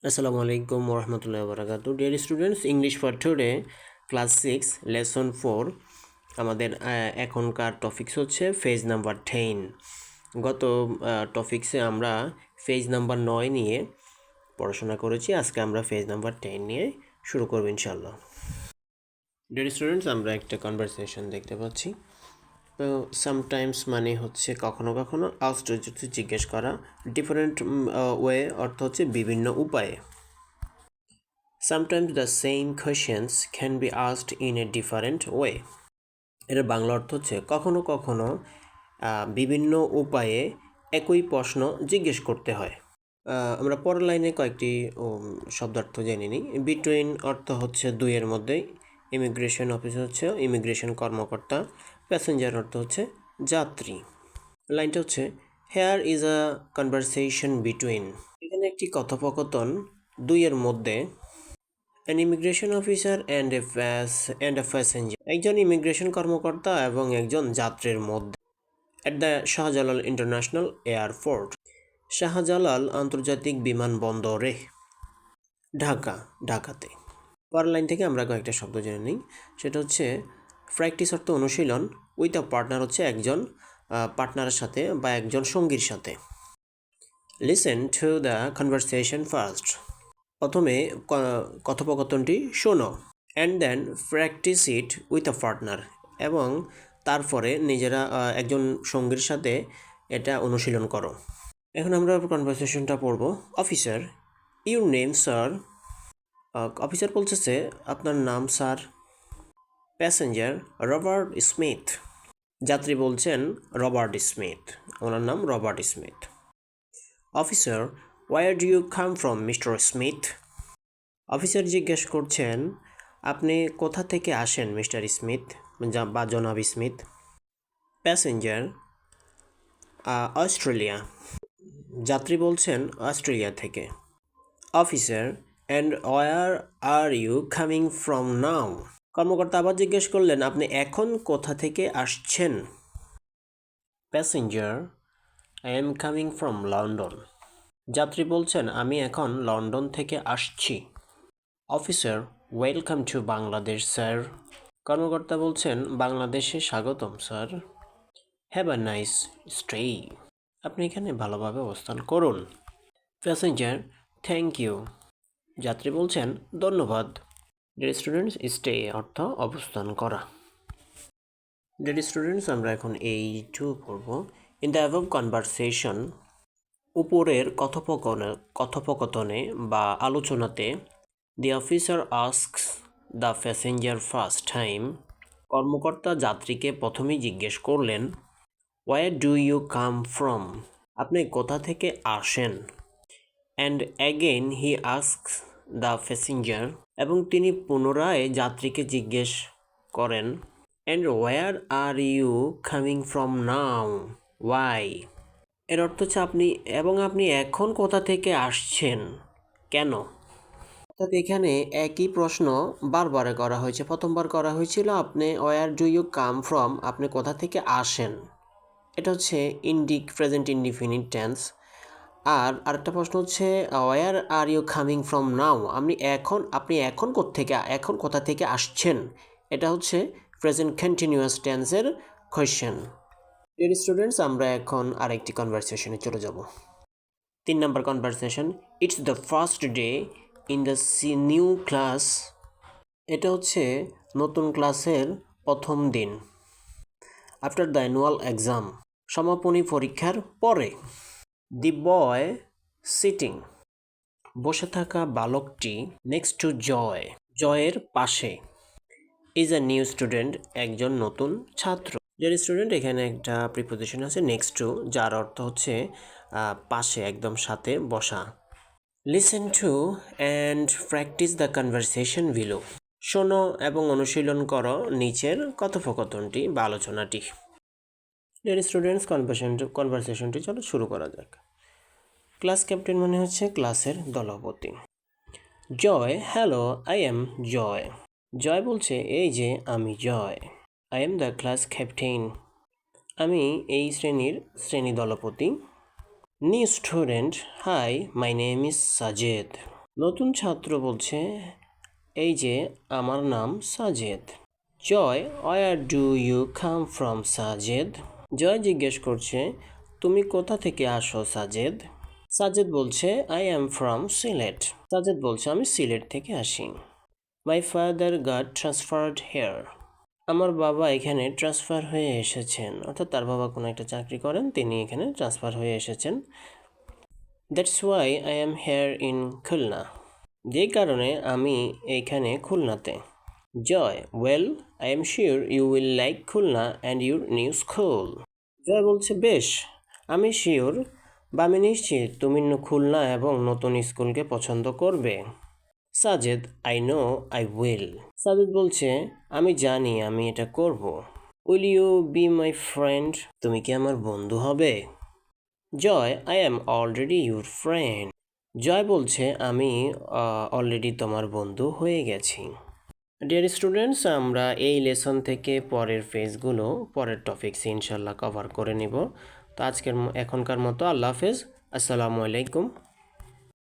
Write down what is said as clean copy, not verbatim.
Assalamu alaikum warahmatullahi wabarakatuh. Dear students, English for today, class 6, lesson 4. আমাদের এখনকার topics হচ্ছে page number 10। গত টপিক্সে আমরা পেজ নাম্বার 9 নিয়ে পড়াশোনা করেছি। আজকে আমরা পেজ নাম্বার 10 নিয়ে শুরু করব ইনশাআল্লাহ। ডিয়ার স্টুডেন্টস, আমরা একটা কনভারসেশন দেখতে পাচ্ছি। তো সামটাইমস মানে হচ্ছে কখনো কখনো আশ্চর্য জিজ্ঞেস করা, ডিফারেন্ট ওয়ে অর্থ হচ্ছে বিভিন্ন উপায়ে। Sometimes the same questions can be asked in a different way. এর বাংলা অর্থ হচ্ছে কখনো কখনো বিভিন্ন উপায়ে একই প্রশ্ন জিজ্ঞেস করতে হয়। আমরা পরের লাইনে কয়েকটি শব্দার্থ জেনে নিই। বিটুইন অর্থ হচ্ছে দুইয়ের মধ্যে, ইমিগ্রেশন অফিস হচ্ছে ইমিগ্রেশন কর্মকর্তা, প্যাসেঞ্জার অর্থ হচ্ছে যাত্রী। লাইনটা হচ্ছে hair is a conversation between, এখানে একটি কথোপকথন দুইয়ের মধ্যে। An immigration officer and a passenger, একজন ইমিগ্রেশন কর্মকর্তা এবং একজন যাত্রীর মধ্যে। At the Shahjalal international airport, Shahjalal আন্তর্জাতিক বিমানবন্দরে, ঢাকাতে। পরের লাইন থেকে আমরা কয়েকটা শব্দ জেনে নিই। সেটা হচ্ছে প্র্যাকটিস অর্থ অনুশীলন, উইথ আ পার্টনার হচ্ছে একজন পার্টনারের সাথে বা একজন সঙ্গীর সাথে। Listen to the conversation first, প্রথমে কথোপকথনটি শোনো। And then practice it with a partner, এবং তারপরে নিজেরা একজন সঙ্গীর সাথে এটা অনুশীলন করো। এখন আমরা কনভারসেশনটা পড়ব। Officer, your name sir. Officer বলতেছে আপনার নাম স্যার। Passenger, Robert Smith. যাত্রী বলছেন রবার্ট স্মিথ, ওনার নাম Robert Smith. Officer, where do you come from mister Smith. Officer জিজ্ঞেস করছেন আপনি কোথা থেকে আসেন মিস্টার স্মিথ বা জনাব স্মিথ। Passenger, Australia. যাত্রী বলছেন অস্ট্রেলিয়া থেকে। Officer, and where are you coming from now. কর্মকর্তা আবার জিজ্ঞেস করলেন আপনি এখন কোথা থেকে আসছেন। Passenger, I am coming from London. যাত্রী বলছেন আমি এখন লন্ডন থেকে আসছি। Officer, welcome to Bangladesh sir. কর্মকর্তা বলছেন বাংলাদেশে স্বাগতম স্যার। Have a nice stay. আপনি এখানে ভালোভাবে অবস্থান করুন। Passenger, thank you. যাত্রী বলছেন ধন্যবাদ। ডিয়ার স্টুডেন্টস, স্টে অর্থ অবস্থান করা। ডিয়ার স্টুডেন্টস, আমরা এখন এইটু পড়ব। ইন দ্য অ্যাবভ কনভারসেশন, উপরের কথোপকথনে বা আলোচনাতে, the officer asks the passenger first time, কর্মকর্তা যাত্রীকে প্রথমেই জিজ্ঞেস করলেন where do you come from, আপনি কোথা থেকে আসেন। And again he asks the passenger, এবং তিনি পুনরায় যাত্রীকে জিজ্ঞেস করেন and where are you coming from now, why. এর অর্থ হচ্ছে আপনি এখন কোথা থেকে আসছেন, কেন। অর্থাৎ এখানে একই প্রশ্ন বারবার করা হয়েছে। প্রথমবার করা হয়েছিল আপনি where do you come from, আপনি কোথা থেকে আসেন, এটা হচ্ছে প্রেজেন্ট ইনডিফিনিট টেন্স। আর আরেকটা প্রশ্ন হচ্ছে where are you coming from now, আপনি এখন কোথা থেকে আসছেন, এটা হচ্ছে প্রেজেন্ট কন্টিনিউয়াস টেন্সের কোয়েশ্চেন। ডিয়ার স্টুডেন্টস, আমরা এখন আরেকটি কনভারসেশনে চলে যাব। 3 number conversation, it's the first day in the new class. এটা হচ্ছে নতুন ক্লাসের প্রথম দিন। আফটার দ্য অ্যানুয়াল এক্সাম, সমাপনী পরীক্ষার পরে। দি বয় সিটিং, বসে থাকা বালকটি, নেক্সট টু জয়, জয়ের পাশে। ইজ আ নিউ স্টুডেন্ট, একজন নতুন ছাত্র। ডিয়ার স্টুডেন্ট, এখানে একটা প্রিপোজিশন আছে নেক্সট টু, যার অর্থ হচ্ছে পাশে, একদম সাথে বসা। Listen to and practice the conversation below, শোনো এবং অনুশীলন করো নিচের কথোপকথনটি বা আলোচনাটি। ডিয়ার স্টুডেন্টস, কনভারসেশনটি চলো শুরু করা যাক। ক্লাস ক্যাপ্টেন মানে হচ্ছে ক্লাসের দলপতি। Joy, hello, I am Joy. Joy বলছে এই যে আমি Joy. I am the class captain, আমি এই শ্রেণী দলপতি। New student, hi, my name is Sajed. নতুন ছাত্র বলছে, এই যে আমার নাম Sajed. Joy, where do you come from Sajed? Joy জিজ্ঞেস করছে, তুমি কোথা থেকে আসো সাজেদ? সাজেদ বলছে, I am from Sylhet. Sajed বলছে, আমি সিলেট থেকে আসি। My father got transferred hair. আমার বাবা এখানে ট্রান্সফার হয়ে এসেছেন, অর্থাৎ তার বাবা কোনো একটা চাকরি করেন, তিনি এখানে ট্রান্সফার হয়ে এসেছেন। That's why I am here in Khulna. যে কারণে আমি এইখানে খুলনাতে। Joy, well, I am sure you will like Khulna and your new school. Joy বলছে, বেশ, আমি শিওর বা আমি নিশ্চিত তুমি খুলনা এবং নতুন স্কুলকে পছন্দ করবে। Sajed, I know I will. Sajed বলছে, আমি জানি আমি এটা করব। Will you be my friend? তুমি কি আমার বন্ধু হবে? Joy, I am already your friend. Joy বলছে, আমি অলরেডি তোমার বন্ধু হয়ে গেছি। ডিয়ার স্টুডেন্টস, আমরা এই লেসন থেকে পরের ফেজগুলো, পরের টপিকস ইনশাল্লাহ কভার করে নিব। তো এখনকার মতো আল্লাহ হাফেজ, আসসালামু আলাইকুম।